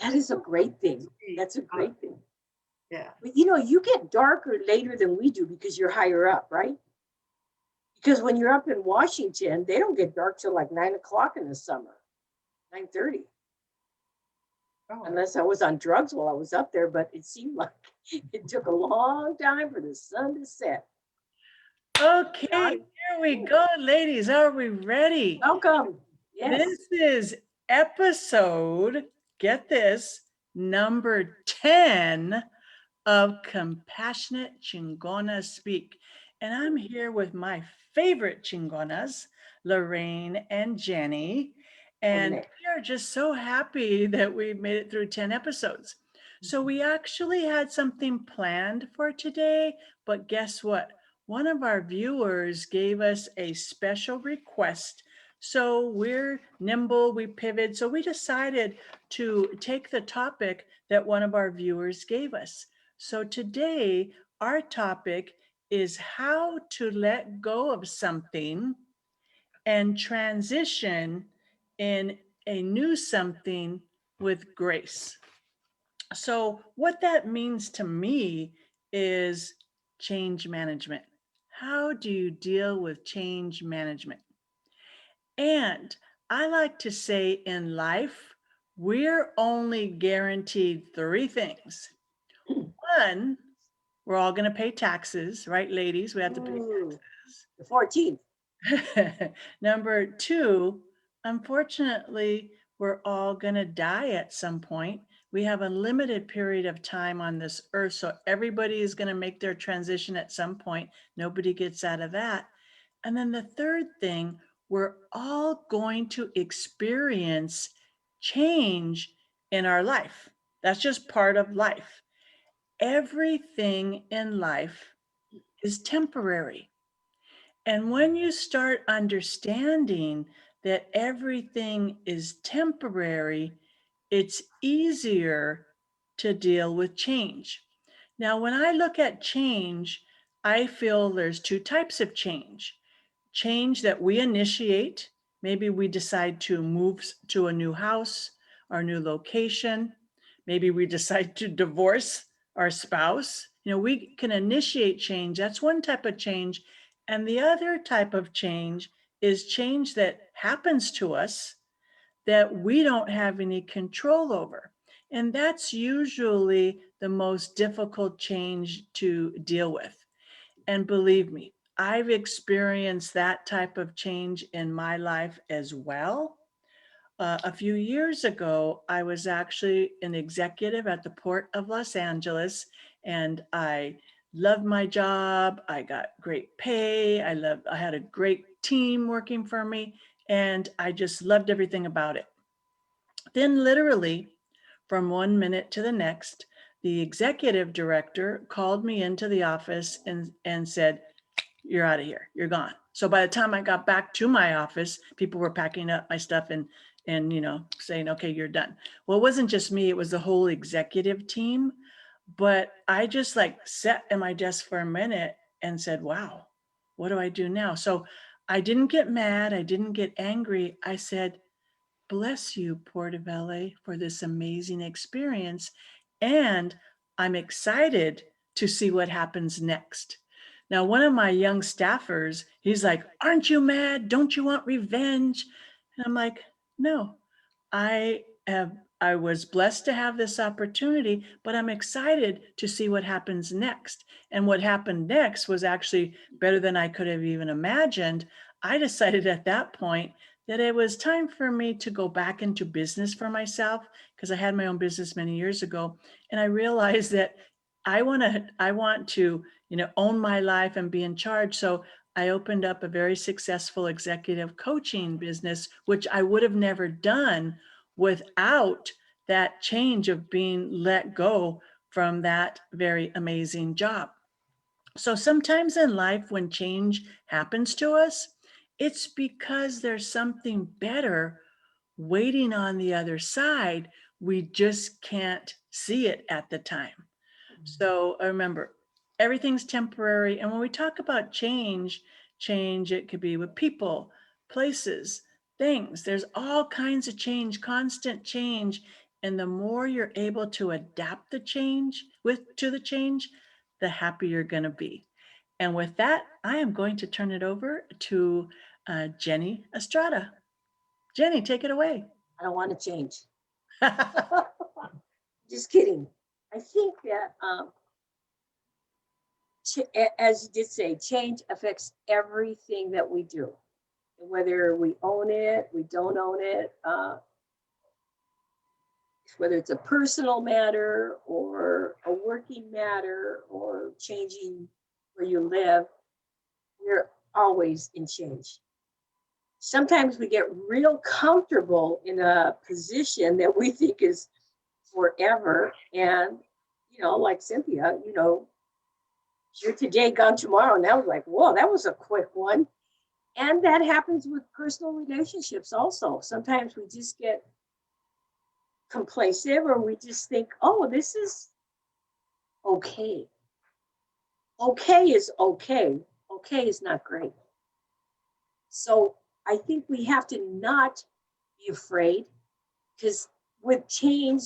That is a great thing. That's a great thing. Yeah. But you get darker later than we do because you're higher up, right? Because when you're up in Washington, they don't get dark till like 9 o'clock in the summer, 9:30. Oh, Unless I was on drugs while I was up there, but it seemed like it took a long time for the sun to set. okay, here we go, ladies. Are we ready? Welcome. Yes. This is episode, get this, number 10 of Compassionate Chingonas Speak. And I'm here with my favorite Chingonas, Lorraine and Jennie. And Okay. we are just so happy that we made it through 10 episodes. So we actually had something planned for today, but guess what? One of our viewers gave us a special request. So we're nimble, we pivoted. So we decided to take the topic that one of our viewers gave us. So today, our topic is how to let go of something and transition in a new something with grace. So, what that means to me is change management. How do you deal with change management? And I like to say in life, we're only guaranteed three things. One, we're all going to pay taxes, right, ladies? We have to pay The 14th. taxes. Number two, unfortunately, we're all going to die at some point. We have a limited period of time on this earth, so everybody is going to make their transition at some point. Nobody gets out of that. And then the third thing, we're all going to experience change in our life. That's just part of life. Everything in life is temporary. And when you start understanding that everything is temporary, it's easier to deal with change. Now, when I look at change, I feel there's two types of change. Change that we initiate, maybe we decide to move to a new house or a new location. Maybe we decide to divorce our spouse. We can initiate change. That's one type of change. And the other type of change is change that happens to us that we don't have any control over. And that's usually the most difficult change to deal with. And believe me, I've experienced that type of change in my life as well. A few years ago, I was actually an executive at the Port of Los Angeles, and I loved my job. I got great pay. I had a great team working for me, and I just loved everything about it. Then, literally, from one minute to the next, the executive director called me into the office and said, "You're out of here. You're gone." So by the time I got back to my office, people were packing up my stuff and saying, "Okay, you're done." Well, it wasn't just me, it was the whole executive team. But I just like sat at my desk for a minute and said, "Wow, what do I do now?" So I didn't get mad, I didn't get angry. I said, "Bless you, Port of LA, for this amazing experience. And I'm excited to see what happens next." Now, one of my young staffers, he's like, "Aren't you mad? Don't you want revenge?" And I'm like, "No, I was blessed to have this opportunity, but I'm excited to see what happens next." And what happened next was actually better than I could have even imagined. I decided at that point that it was time for me to go back into business for myself because I had my own business many years ago. And I realized that I want to, own my life and be in charge. So I opened up a very successful executive coaching business, which I would have never done without that change of being let go from that very amazing job. So sometimes in life, when change happens to us, it's because there's something better waiting on the other side. We just can't see it at the time. So remember, everything's temporary. And when we talk about change, it could be with people, places, things. There's all kinds of change, constant change. And the more you're able to adapt the change to the change, the happier you're going to be. And with that, I am going to turn it over to Jennie Estrada. Jennie, take it away. I don't want to change. Just kidding. I think that, as you did say, change affects everything that we do, whether we own it, we don't own it, whether it's a personal matter or a working matter or changing where you live. We're always in change. Sometimes we get real comfortable in a position that we think is forever. And, like Cynthia, you're today, gone tomorrow. And that was like, whoa, that was a quick one. And that happens with personal relationships also. Sometimes we just get complacent, or we just think, oh, this is okay. Okay is okay. Okay is not great. So I think we have to not be afraid, because with change,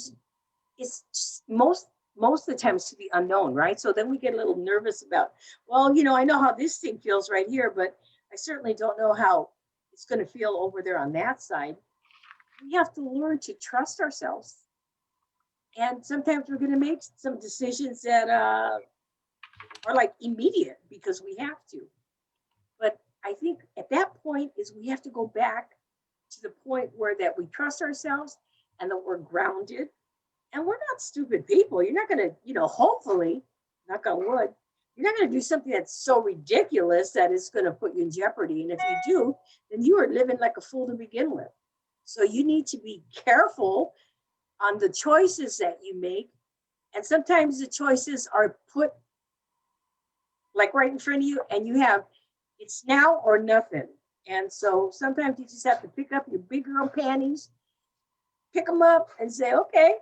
it's most of the time it's to the unknown, right? So then we get a little nervous about, well, I know how this thing feels right here, but I certainly don't know how it's going to feel over there on that side. We have to learn to trust ourselves. And sometimes we're going to make some decisions that are like immediate because we have to. But I think at that point is we have to go back to the point where that we trust ourselves and that we're grounded. And we're not stupid people. You're not going to, hopefully, knock on wood, you're not going to do something that's so ridiculous that it's going to put you in jeopardy. And if you do, then you are living like a fool to begin with. So you need to be careful on the choices that you make. And sometimes the choices are put like right in front of you, and you have, it's now or nothing. And so sometimes you just have to pick up your big girl panties, pick them up and say, okay,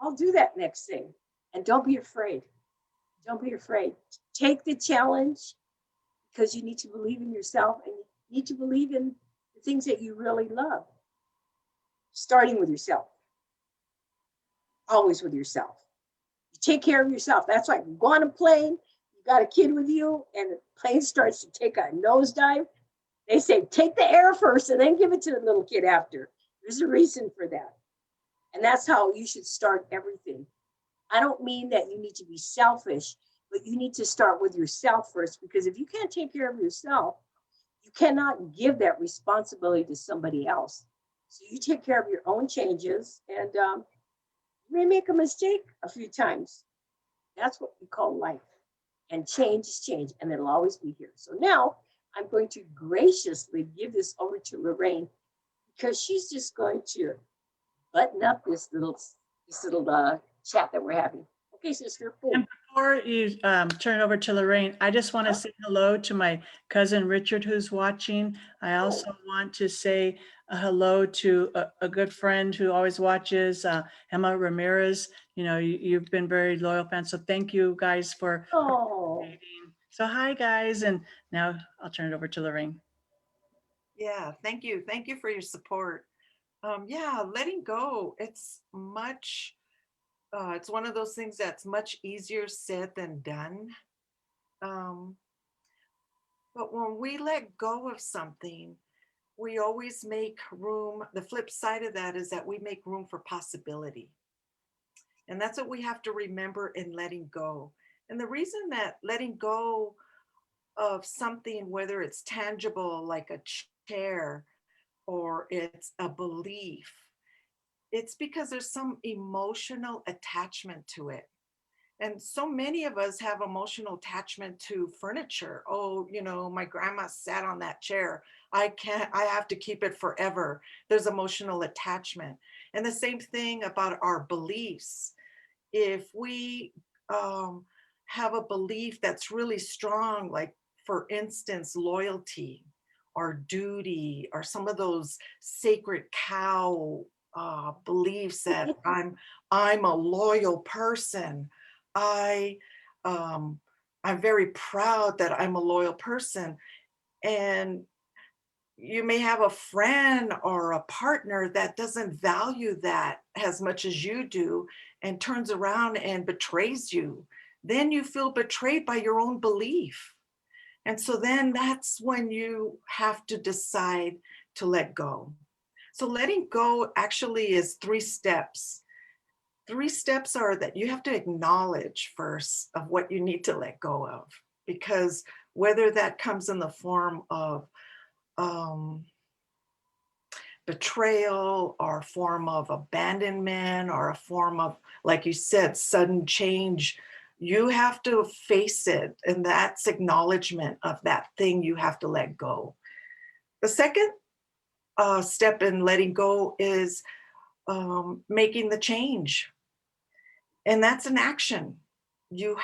I'll do that next thing. And don't be afraid. Don't be afraid. Take the challenge, because you need to believe in yourself, and you need to believe in the things that you really love. Starting with yourself. Always with yourself. You take care of yourself. That's like you go on a plane, you got a kid with you, and the plane starts to take a nosedive. They say, take the air first and then give it to the little kid after. There's a reason for that. And that's how you should start everything. I don't mean that you need to be selfish, but you need to start with yourself first, because if you can't take care of yourself, you cannot give that responsibility to somebody else. So you take care of your own changes, and you may make a mistake a few times. That's what we call life. And change is change, and it'll always be here. So now I'm going to graciously give this over to Lorraine, because she's just going to button up this little chat that we're having. Okay, sister. Boom. And before you turn it over to Lorraine, I just want to say hello to my cousin Richard, who's watching. I also want to say hello to a good friend who always watches, Emma Ramirez. You've been very loyal fans, so thank you guys for participating. So hi guys, and now I'll turn it over to Lorraine. Yeah, thank you. Thank you for your support. Yeah, letting go, it's one of those things that's much easier said than done. But when we let go of something, we always make room. The flip side of that is that we make room for possibility. And that's what we have to remember in letting go. And the reason that letting go of something, whether it's tangible like a chair or it's a belief, it's because there's some emotional attachment to it. And so many of us have emotional attachment to furniture. Oh, my grandma sat on that chair. I have to keep it forever. There's emotional attachment. And the same thing about our beliefs. If we have a belief that's really strong, like for instance, loyalty or duty, or some of those sacred cow beliefs that I'm a loyal person. I'm very proud that I'm a loyal person. And you may have a friend or a partner that doesn't value that as much as you do and turns around and betrays you, then you feel betrayed by your own belief. And so then that's when you have to decide to let go. So letting go actually is 3 steps. 3 steps are that you have to acknowledge first of what you need to let go of, because whether that comes in the form of betrayal or a form of abandonment or a form of, like you said, sudden change, you have to face it. And that's acknowledgement of that thing you have to let go. The second step in letting go is making the change. And that's an action. You're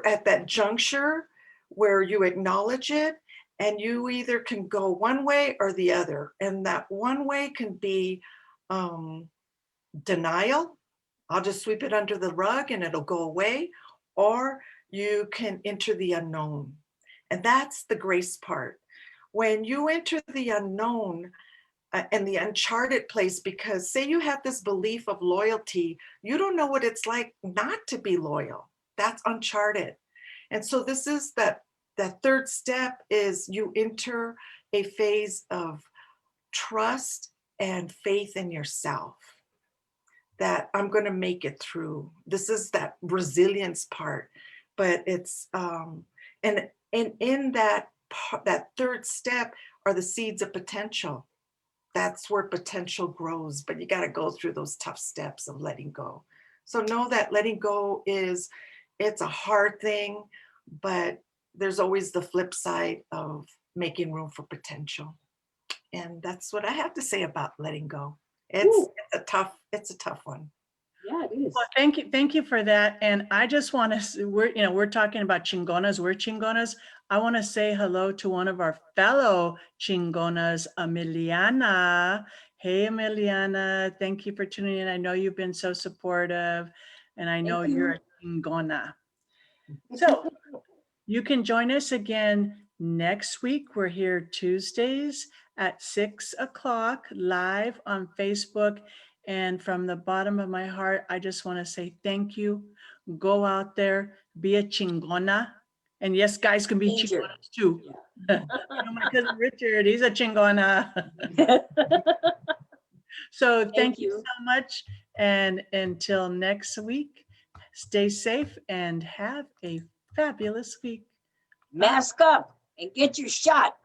at that juncture where you acknowledge it, and you either can go one way or the other. And that one way can be denial. I'll just sweep it under the rug and it'll go away. Or you can enter the unknown. And that's the grace part. When you enter the unknown and the uncharted place, because say you have this belief of loyalty, you don't know what it's like not to be loyal. That's uncharted. And so this is that third step is you enter a phase of trust and faith in yourself, that I'm going to make it through. This is that resilience part, but it's and in that third step are the seeds of potential. That's where potential grows, but you got to go through those tough steps of letting go. So know that letting go it's a hard thing, but there's always the flip side of making room for potential. And that's what I have to say about letting go. It's a tough one. Yeah, it is. Well, thank you for that. And I just want to, we're talking about Chingonas, we're Chingonas. I want to say hello to one of our fellow Chingonas, Emiliana. Hey, Emiliana, thank you for tuning in. I know you've been so supportive, and I know you're a Chingona. So you can join us again next week. We're here Tuesdays at 6 o'clock live on Facebook. And from the bottom of my heart, I just want to say thank you. Go out there, be a chingona. And yes, guys can be chingonas too. Yeah. My cousin Richard, he's a chingona. So thank you so much. And until next week, stay safe and have a fabulous week. Mask up and get your shot.